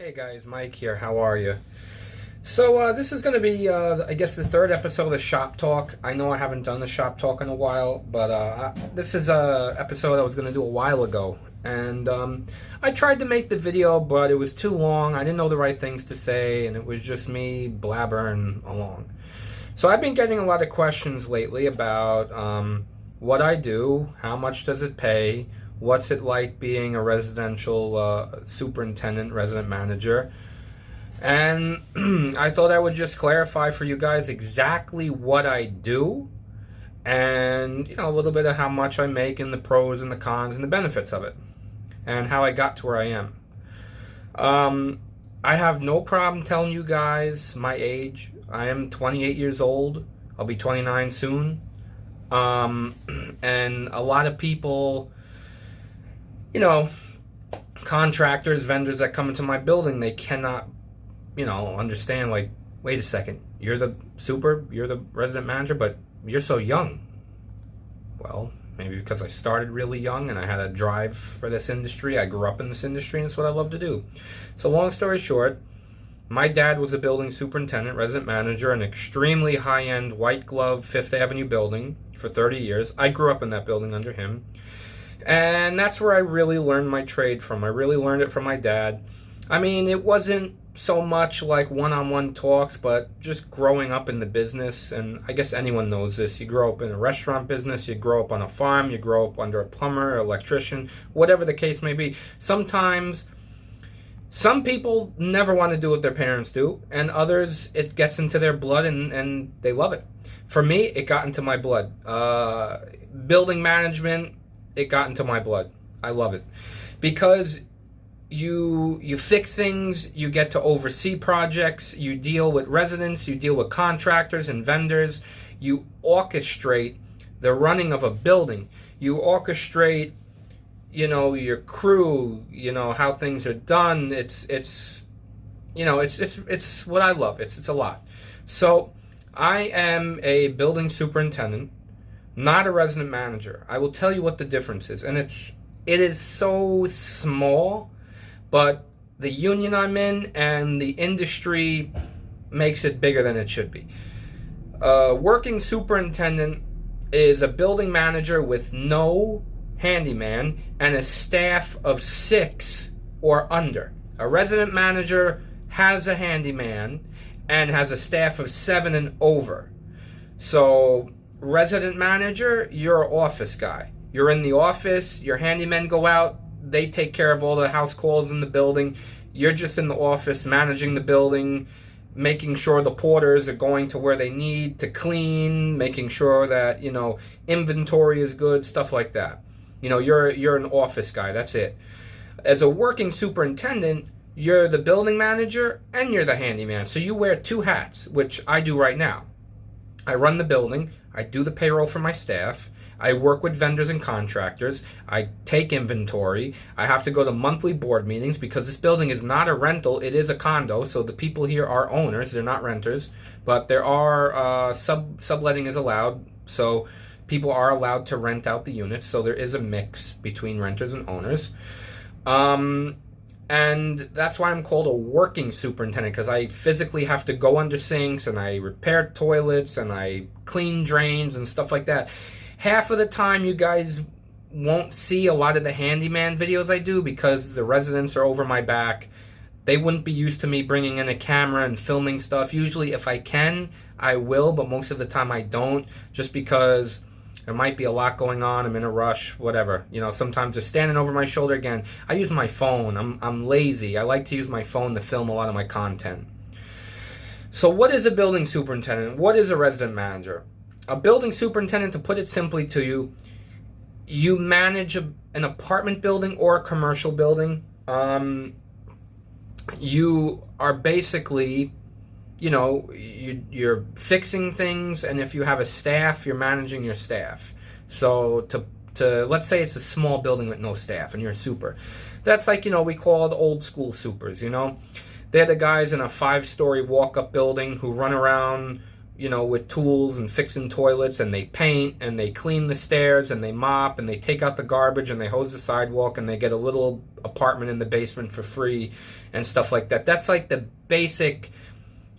Hey guys, Mike here. How are you? So this is going to be, I guess, the third episode of Shop Talk. I know I haven't done the Shop Talk in a while, but this is a episode I was going to do a while ago. And I tried to make the video, but it was too long. I didn't know the right things to say, and it was just me blabbering along. So I've been getting a lot of questions lately about what I do, how much does it pay, what's it like being a residential superintendent, resident manager. And I thought I would just clarify for you guys exactly what I do and, a little bit of how much I make and the pros and the cons and the benefits of it and how I got to where I am. I have no problem telling you guys my age. I am 28 years old. I'll be 29 soon. And a lot of people, contractors, vendors that come into my building, they cannot, understand, like, wait a second, you're the resident manager, but you're so young. Well, maybe because I started really young and I had a drive for this industry. I grew up in this industry and it's what I love to do. So long story short, my dad was a building superintendent, resident manager, an extremely high-end white glove Fifth Avenue building for 30 years. I grew up in that building under him. And that's where I really learned my trade from. I really learned it from my dad. I mean, it wasn't so much like one-on-one talks, but just growing up in the business. And I guess anyone knows this. You grow up in a restaurant business, you grow up on a farm, you grow up under a plumber, electrician, whatever the case may be. Sometimes, some people never want to do what their parents do, and others, it gets into their blood and they love it. For me, it got into my blood. Building management, it got into my blood. I love it because you fix things, you get to oversee projects, you deal with residents, you deal with contractors and vendors, you orchestrate the running of a building, you orchestrate, your crew, how things are done. It's what I love. It's a lot. So I am a building superintendent, not a resident manager. I will tell you what the difference is, and it is so small, but the union I'm in and the industry makes it bigger than it should be. Working superintendent is a building manager with no handyman and a staff of 6 or under. A resident manager has a handyman and has a staff of 7 and over. So resident manager, you're an office guy. You're in the office, your handymen go out, they take care of all the house calls in the building. You're just in the office managing the building, making sure the porters are going to where they need to clean, making sure that, inventory is good, stuff like that. You're an office guy, that's it. As a working superintendent, you're the building manager and you're the handyman. So you wear 2 hats, which I do right now. I run the building, I do the payroll for my staff, I work with vendors and contractors, I take inventory, I have to go to monthly board meetings because this building is not a rental, it is a condo, so the people here are owners, they're not renters, but there are, subletting is allowed, so people are allowed to rent out the units, so there is a mix between renters and owners. And that's why I'm called a working superintendent, because I physically have to go under sinks and I repair toilets and I clean drains and stuff like that. Half of the time you guys won't see a lot of the handyman videos I do because the residents are over my back. They wouldn't be used to me bringing in a camera and filming stuff. Usually if I can, I will, but most of the time I don't, just because there might be a lot going on, I'm in a rush, whatever. Sometimes they're standing over my shoulder again. I use my phone. I'm lazy. I like to use my phone to film a lot of my content. So what is a building superintendent? What is a resident manager? A building superintendent, to put it simply to you, you manage an apartment building or a commercial building. You are basically, you're fixing things, and if you have a staff, you're managing your staff. So to let's say it's a small building with no staff and you're a super. That's like, we call it old school supers, They're the guys in a 5-story walk-up building who run around, with tools and fixing toilets, and they paint and they clean the stairs and they mop and they take out the garbage and they hose the sidewalk and they get a little apartment in the basement for free and stuff like that. That's like the basic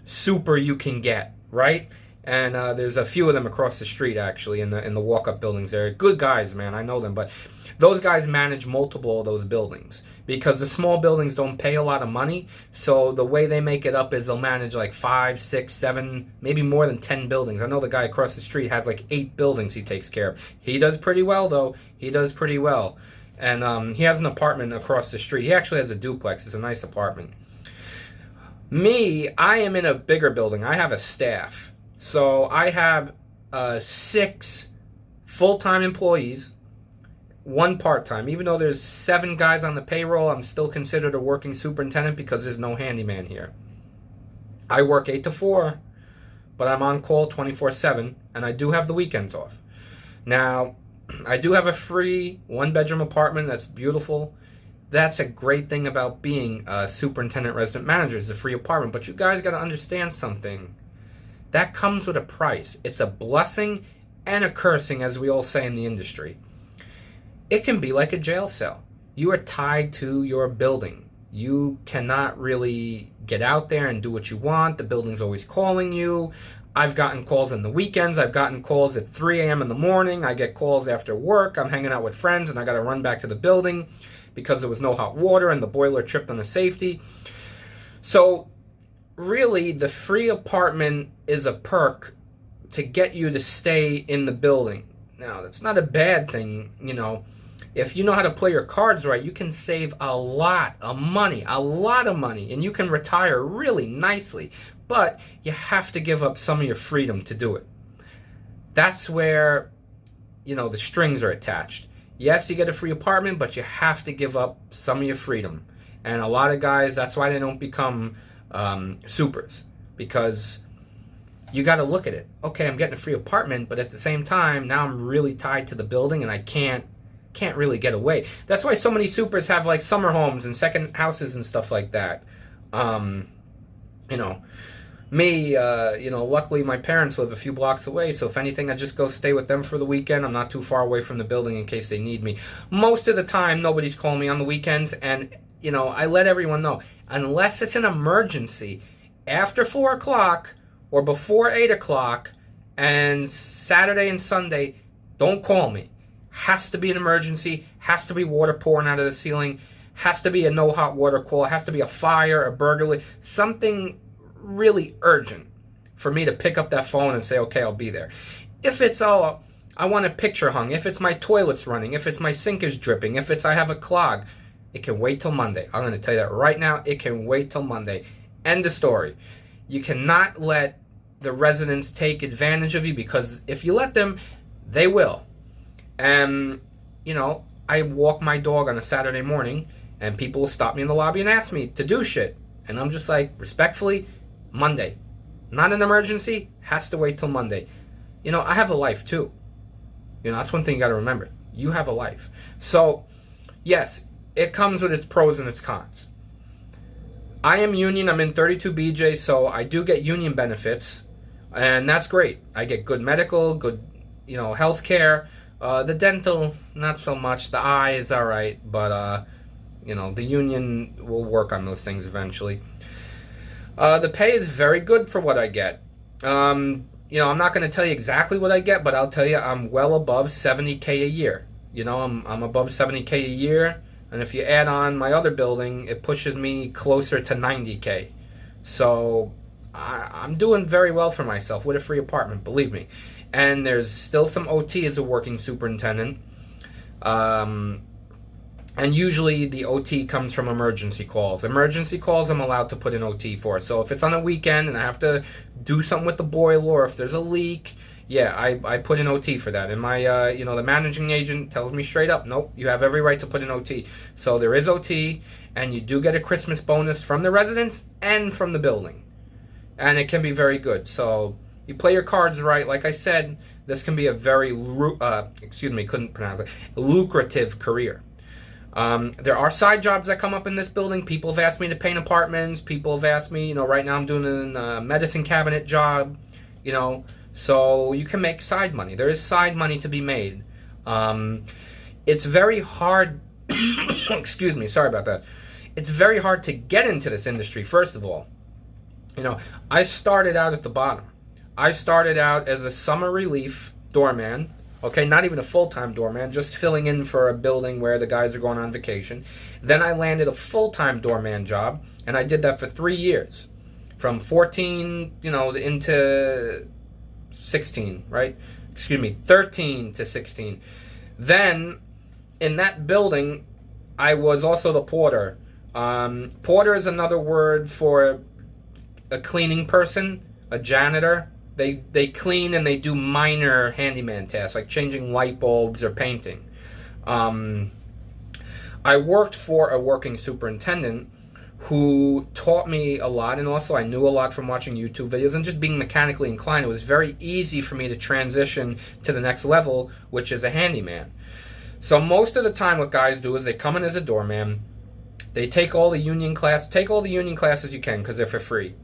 super you can get, right? And there's a few of them across the street, actually, in the walk-up buildings there. Good guys, man, I know them, but those guys manage multiple of those buildings because the small buildings don't pay a lot of money. So the way they make it up is they'll manage like 5, 6, 7, maybe more than 10 buildings. I know the guy across the street has like 8 buildings he takes care of. He does pretty well, though. He does pretty well. And he has an apartment across the street. He actually has a duplex. It's a nice apartment. Me, I am in a bigger building. I have a staff. So I have 6 full-time employees, 1 part-time. Even though there's 7 guys on the payroll, I'm still considered a working superintendent because there's no handyman here. I work 8 to 4, but I'm on call 24/7, and I do have the weekends off. Now, I do have a free 1-bedroom apartment that's beautiful. That's a great thing about being a superintendent resident manager, is a free apartment. But you guys got to understand something. That comes with a price. It's a blessing and a cursing, as we all say in the industry. It can be like a jail cell. You are tied to your building. You cannot really get out there and do what you want. The building's always calling you. I've gotten calls on the weekends. I've gotten calls at 3 a.m. in the morning. I get calls after work. I'm hanging out with friends and I got to run back to the building because there was no hot water and the boiler tripped on the safety. So really, the free apartment is a perk to get you to stay in the building. Now, that's not a bad thing, If you know how to play your cards right, you can save a lot of money, and you can retire really nicely. But you have to give up some of your freedom to do it. That's where, the strings are attached. Yes, you get a free apartment, but you have to give up some of your freedom. And a lot of guys, that's why they don't become supers, because you got to look at it. Okay, I'm getting a free apartment, but at the same time, now I'm really tied to the building, and I can't really get away. That's why so many supers have like summer homes and second houses and stuff like that. Me, luckily my parents live a few blocks away, so if anything, I just go stay with them for the weekend. I'm not too far away from the building in case they need me. Most of the time, nobody's calling me on the weekends, and I let everyone know, unless it's an emergency, after 4 o'clock or before 8 o'clock, and Saturday and Sunday, don't call me. Has to be an emergency, has to be water pouring out of the ceiling, has to be a no hot water call, has to be a fire, a burglary, something really urgent for me to pick up that phone and say, okay, I'll be there. If it's I want a picture hung, if it's my toilet's running, if it's my sink is dripping, if it's I have a clog, it can wait till Monday. I'm going to tell you that right now. It can wait till Monday. End of story. You cannot let the residents take advantage of you, because if you let them, they will. And, I walk my dog on a Saturday morning, and people will stop me in the lobby and ask me to do shit. And I'm just like, respectfully, Monday. Not an emergency, has to wait till Monday. I have a life too. That's one thing you got to remember. You have a life. So, yes, it comes with its pros and its cons. I am union. I'm in 32 BJ, so I do get union benefits, and that's great. I get good medical, good, health care. The dental, not so much. The eye is all right, but the union will work on those things eventually. The pay is very good for what I get. I'm not going to tell you exactly what I get, but I'll tell you I'm well above $70K a year. I'm above $70K a year, and if you add on my other building, it pushes me closer to $90K. So I'm doing very well for myself with a free apartment, believe me. And there's still some OT as a working superintendent. And usually the OT comes from emergency calls. Emergency calls I'm allowed to put in OT for. So if it's on a weekend and I have to do something with the boiler, or if there's a leak, yeah, I put in OT for that. And my, the managing agent tells me straight up, nope, you have every right to put in OT. So there is OT, and you do get a Christmas bonus from the residents and from the building. And it can be very good. So you play your cards right. Like I said, this can be a very, lucrative career. There are side jobs that come up in this building. People have asked me to paint apartments. People have asked me, right now I'm doing a medicine cabinet job. you know, so you can make side money. There is side money to be made. It's very hard, excuse me, sorry about that. It's very hard to get into this industry, first of all. You know, I started out at the bottom. I started out as a summer relief doorman. Okay, not even a full-time doorman, just filling in for a building where the guys are going on vacation. Then I landed a full-time doorman job, and I did that for 3 years. From 14, you know, into 16, right? Excuse me, 13 to 16. Then, in that building, I was also the porter. Porter is another word for a cleaning person, a janitor. They clean and they do minor handyman tasks like changing light bulbs or painting. I worked for a working superintendent who taught me a lot, and also I knew a lot from watching YouTube videos and just being mechanically inclined. It was very easy for me to transition to the next level, which is a handyman. So most of the time what guys do is they come in as a doorman, they take all the union classes you can because they're for free.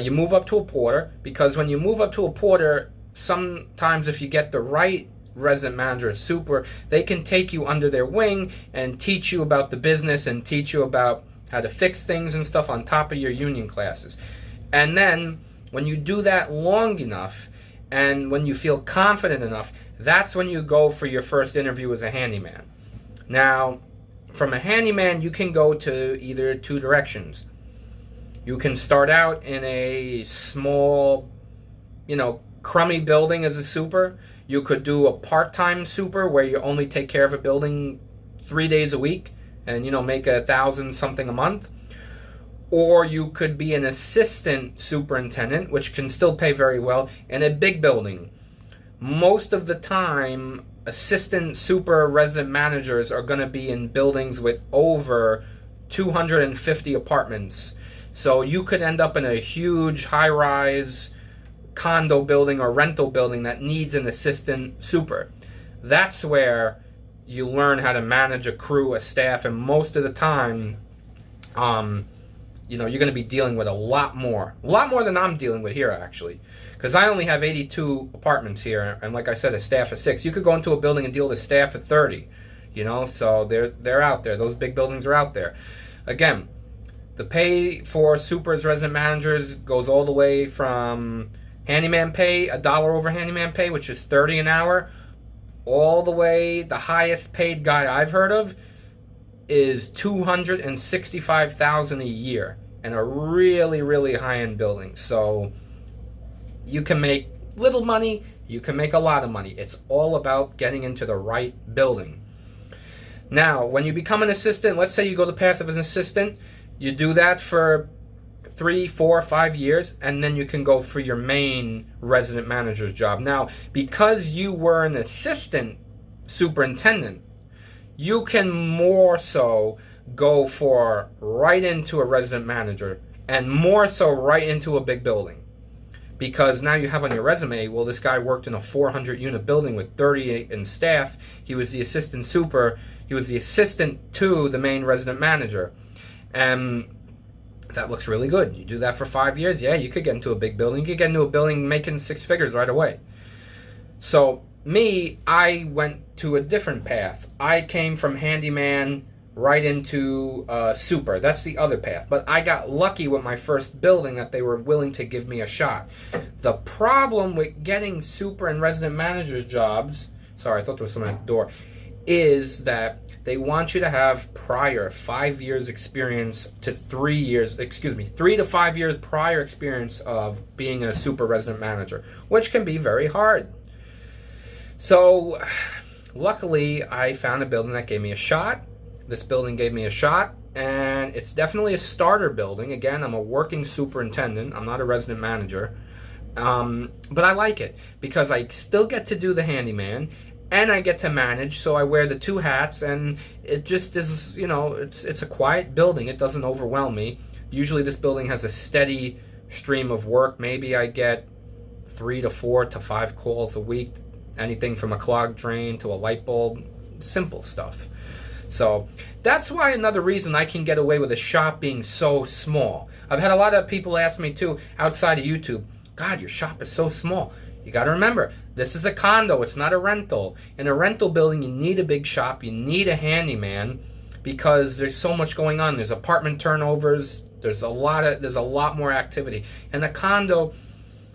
You move up to a porter, because when you move up to a porter, sometimes if you get the right resident manager or super, they can take you under their wing and teach you about the business and teach you about how to fix things and stuff on top of your union classes. And then when you do that long enough and when you feel confident enough, that's when you go for your first interview as a handyman. Now, from a handyman, you can go to either two directions. You can start out in a small, you know, crummy building as a super. You could do a part-time super where you only take care of a building 3 days a week and, you know, make $1,000 something a month. Or you could be an assistant superintendent, which can still pay very well, in a big building. Most of the time, assistant super resident managers are going to be in buildings with over 250 apartments. So you could end up in a huge high-rise condo building or rental building that needs an assistant super. That's where you learn how to manage a crew, a staff, and most of the time, you know, you're going to be dealing with a lot more than I'm dealing with here, actually. Because I only have 82 apartments here, and like I said, a staff of 6. You could go into a building and deal with a staff of 30, you know, so they're out there. Those big buildings are out there. Again, the pay for supers, resident managers, goes all the way from handyman pay, $1 over handyman pay, which is $30 an hour, all the way, the highest paid guy I've heard of is $265,000 a year in a really, really high-end building. So you can make little money, you can make a lot of money. It's all about getting into the right building. Now, when you become an assistant, let's say you go the path of an assistant, you do that for 3, 4, 5 years, and then you can go for your main resident manager's job. Now, because you were an assistant superintendent, you can more so go for right into a resident manager and more so right into a big building. Because now you have on your resume, well, this guy worked in a 400-unit building with 38 in staff. He was the assistant super. He was the assistant to the main resident manager. And that looks really good. You do that for 5 years, yeah, you could get into a big building. You could get into a building making 6 figures right away. So me, I went to a different path. I came from handyman right into super. That's the other path. But I got lucky with my first building that they were willing to give me a shot. The problem with getting super and resident managers jobs, sorry, I thought there was someone at the door, is that they want you to have prior 5 years experience to 3 years, 3 to 5 years prior experience of being a super resident manager, which can be very hard. So luckily I found a building that gave me a shot. This building gave me a shot, and it's definitely a starter building. Again, I'm a working superintendent. I'm not a resident manager. But I like it because I still get to do the handyman and I get to manage, so I wear the 2 hats, and it just is, you know, it's a quiet building. It doesn't overwhelm me. Usually this building has a steady stream of work. Maybe I get 3 to 4 to 5 calls a week, anything from a clogged drain to a light bulb, simple stuff. So that's why another reason I can get away with a shop being so small. I've had a lot of people ask me too, outside of YouTube, God, your shop is so small. You got to remember, this is a condo. It's not a rental. In a rental building, you need a big shop. You need a handyman because there's so much going on. There's apartment turnovers. There's a lot more activity. In a condo,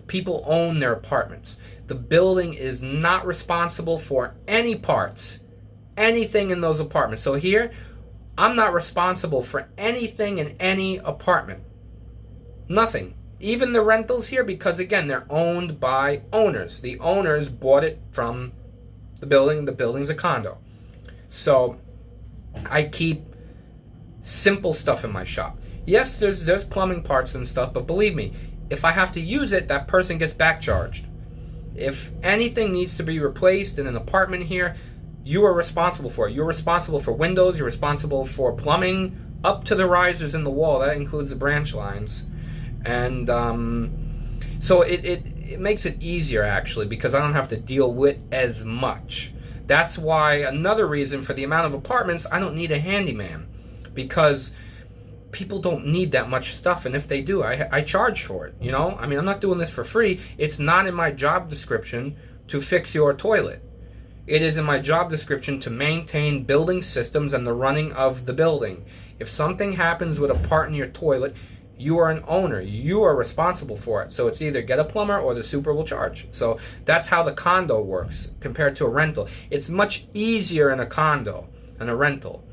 people own their apartments. The building is not responsible for any parts, anything in those apartments. So here, I'm not responsible for anything in any apartment. Nothing. Even the rentals here, because again, they're owned by owners. The owners bought it from the building. The building's a condo. So I keep simple stuff in my shop. Yes, there's plumbing parts and stuff, but believe me, if I have to use it, that person gets back charged. If anything needs to be replaced in an apartment here, you are responsible for it. You're responsible for windows. You're responsible for plumbing up to the risers in the wall. That includes the branch lines. And so it makes it easier, actually, because I don't have to deal with as much. That's why another reason for the amount of apartments, I don't need a handyman, because people don't need that much stuff, and if they do, I charge for it. You know, I mean, I'm not doing this for free. It's not in my job description to fix your toilet. It is in my job description to maintain building systems and the running of the building. If something happens with a part in your toilet, you are an owner. You are responsible for it. So it's either get a plumber or the super will charge. So that's how the condo works compared to a rental. It's much easier in a condo than a rental.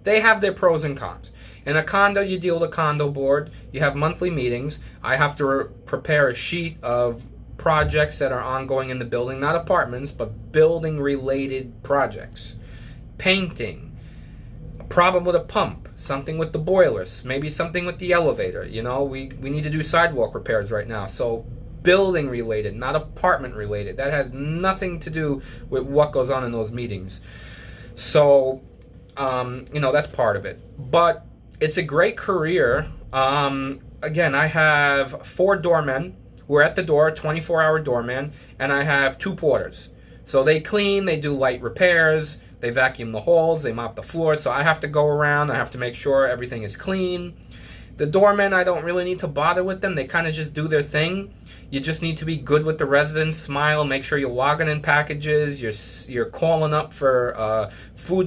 They have their pros and cons. In a condo, you deal with a condo board. You have monthly meetings. I have to prepare a sheet of projects that are ongoing in the building, not apartments, but building-related projects. Painting, a problem with a pump, something with the boilers, maybe something with the elevator. You know, we need to do sidewalk repairs right now. So building-related, not apartment-related. That has nothing to do with what goes on in those meetings. So, you know, that's part of it. But it's a great career. Again, I have 4 doormen who are at the door, 24-hour doormen, and I have 2 porters. So they clean, they do light repairs, they vacuum the halls, they mop the floors. So I have to go around, I have to make sure everything is clean. The doormen, I don't really need to bother with them. They kind of just do their thing. You just need to be good with the residents, smile, make sure you're logging in packages, you're calling up for food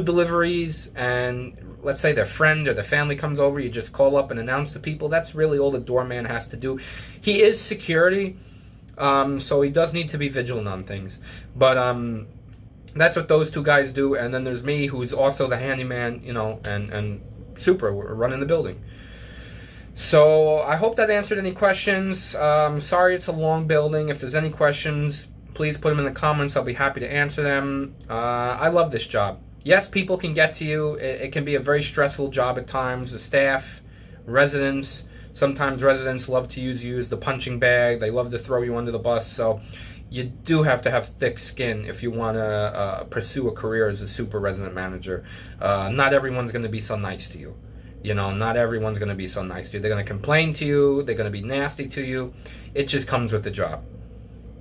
deliveries, and let's say their friend or their family comes over, you just call up and announce to people. That's really all the doorman has to do. He is security, so he does need to be vigilant on things. But that's what those 2 guys do. And then there's me, who's also the handyman, you know, and super running the building. So I hope that answered any questions. Sorry it's a long building. If there's any questions, please put them in the comments. I'll be happy to answer them. I love this job. Yes, people can get to you. It can be a very stressful job at times. The staff, residents, sometimes residents love to use you as the punching bag. They love to throw you under the bus. So you do have to have thick skin if you want to pursue a career as a super resident manager. Not everyone's going to be so nice to you. You know, not everyone's going to be so nice to you. They're going to complain to you. They're going to be nasty to you. It just comes with the job.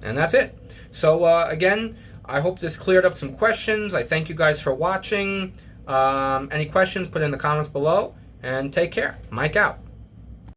And that's it. So, again, I hope this cleared up some questions. I thank you guys for watching. Any questions, put in the comments below. And take care. Mike out.